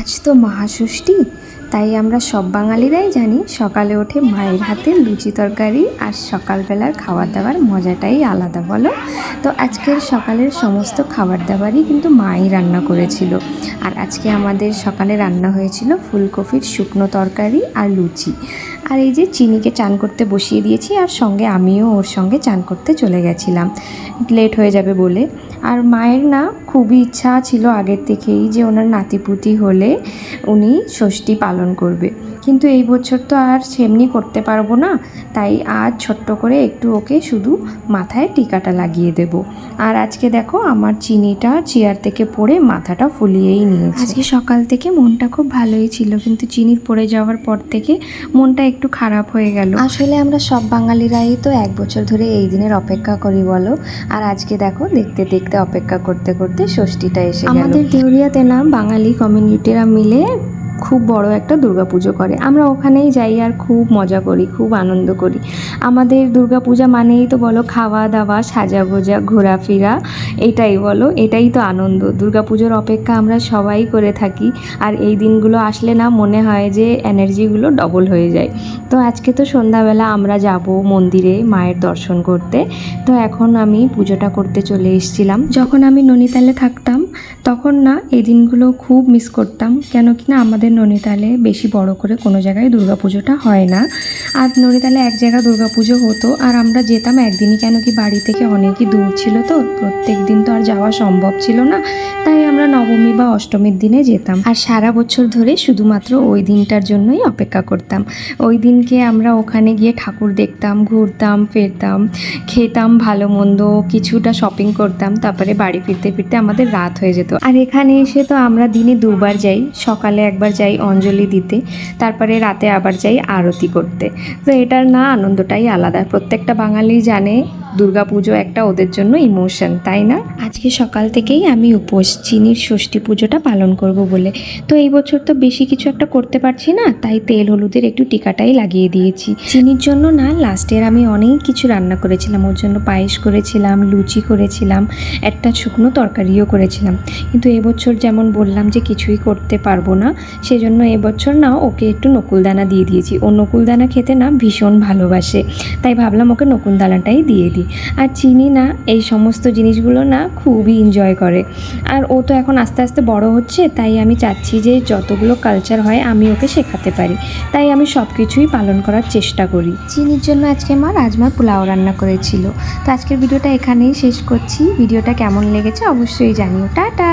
আজ তো মহাষষ্ঠী, তাই আমরা সব বাঙালিরাই জানি সকালে উঠে মায়ের হাতের লুচি তরকারি আর সকালবেলার খাবার দাবার মজাটাই আলাদা, বলো। তো আজকের সকালের সমস্ত খাবার দাবারই কিন্তু মাই রান্না করেছিল। আর আজকে আমাদের সকালে রান্না হয়েছিল ফুলকপির শুকনো তরকারি আর লুচি। আর এই যে চিনিকে চান করতে বসিয়ে দিয়েছি, আর সঙ্গে আমিও ওর সঙ্গে চান করতে চলে গেছিলাম, লেট হয়ে যাবে বলে। আর মায়ের না খুবই ইচ্ছা ছিল আগের থেকেই যে ওনার নাতিপুতি হলে উনি ষষ্ঠী পালন করবে, কিন্তু এই বছর তো আর সেমনি করতে পারবো না, তাই আজ ছোট্ট করে একটু ওকে শুধু মাথায় টিকাটা লাগিয়ে দেব। আর আজকে দেখো আমার চিনিটা চেয়ার থেকে পড়ে মাথাটা ফুলিয়েই নিয়েছে। আজকে সকাল থেকে মনটা খুব ভালোই ছিল, কিন্তু চিনির পড়ে যাওয়ার পর থেকে মনটা একটু খারাপ হয়ে গেল। আসলে আমরা সব বাঙালিরাই তো এক বছর ধরে এই দিনের অপেক্ষা করি, বলো। আর আজকে দেখো দেখতে দেখতে অপেক্ষা করতে করতে ষষ্ঠীটা এসে গেল। আমাদের দেউরিয়াতে না বাঙালি কমিউনিটিরা মিলে খুব বড় একটা দুর্গাপুজো করে, আমরা ওখানেই যাই আর খুব মজা করি, খুব আনন্দ করি। আমাদের দুর্গাপূজা মানেই তো বলো খাওয়া দাওয়া, সাজা গোজা, ঘোরাফেরা, এটাই বলো, এটাই তো আনন্দ। দুর্গাপুজোর অপেক্ষা আমরা সবাই করে থাকি, আর এই দিনগুলো আসলে না মনে হয় যে এনার্জিগুলো ডবল হয়ে যায়। তো আজকে তো সন্ধ্যাবেলা আমরা যাব মন্দিরে মায়ের দর্শন করতে। তো এখন আমি পুজোটা করতে চলে এসেছিলাম। যখন আমি ননিতালে থাকতাম তখন না এই দিনগুলো খুব মিস করতাম, কেন কি না আমাদের ননিতালে বেশি বড় করে কোনো জায়গায় দুর্গাপুজোটা হয় না। আর ননিতালে এক জায়গায় দুর্গাপুজো হতো আর আমরা যেতাম একদিনই, কেন কি বাড়ি থেকে অনেকই দূর ছিল, তো প্রত্যেক দিন তো আর যাওয়া সম্ভব ছিল না, তাই আমরা নবমী বা অষ্টমীর দিনে যেতাম। আর সারা বছর ধরে শুধুমাত্র ওই দিনটার জন্যই অপেক্ষা করতাম। ওই দিনকে আমরা ওখানে গিয়ে ঠাকুর দেখতাম, ঘুরতাম ফিরতাম, খেতাম ভালো মন্দ, কিছুটা শপিং করতাম, তারপরে বাড়ি ফিরতে ফিরতে আমাদের রাত হয়ে যেত। আর এখানে এসে তো আমরা দিনে দুবার যাই, সকালে একবার যাই অঞ্জলি দিতে, তারপরে রাতে আবার যাই আরতি করতে। তো এটার না আনন্দটাই আলাদা। প্রত্যেকটা বাঙালি জানে দুর্গাপুজো একটা ওদের জন্য ইমোশন, তাই না? আজকে সকাল থেকেই আমি উপোস, চিনির ষষ্ঠী পুজোটা পালন করব বলে। তো এই বছর তো বেশি কিছু একটা করতে পারছি না, তাই তেল হলুদের একটু টিকাটাই লাগিয়ে দিয়েছি। চিনির জন্য না লাস্টের আমি অনেক কিছু রান্না করেছিলাম, ওর জন্য পায়েস করেছিলাম, লুচি করেছিলাম, একটা শুকনো তরকারিও করেছিলাম। কিন্তু এবছর যেমন বললাম যে কিছুই করতে পারবো না, সেজন্য এবছর না ওকে একটু নকুলদানা দিয়ে দিয়েছি। ও নকুলদানা খেতে না ভীষণ ভালোবাসে, তাই ভাবলাম ওকে নকুলদানাটাই দিয়ে দিই। আর চিনি না এই সমস্ত জিনিসগুলো না খুবই এনজয় করে, আর ও তো এখন আস্তে আস্তে বড় হচ্ছে, তাই আমি চাচ্ছি যে যতগুলো কালচার হয় আমি ওকে শেখাতে পারি, তাই আমি সব কিছুই পালন করার চেষ্টা করি। চিনির জন্য আজকে মা রাজমার পোলাও রান্না করেছিল। তো আজকের ভিডিওটা এখানেই শেষ করছি। ভিডিওটা কেমন লেগেছে অবশ্যই জানিও। টাটা।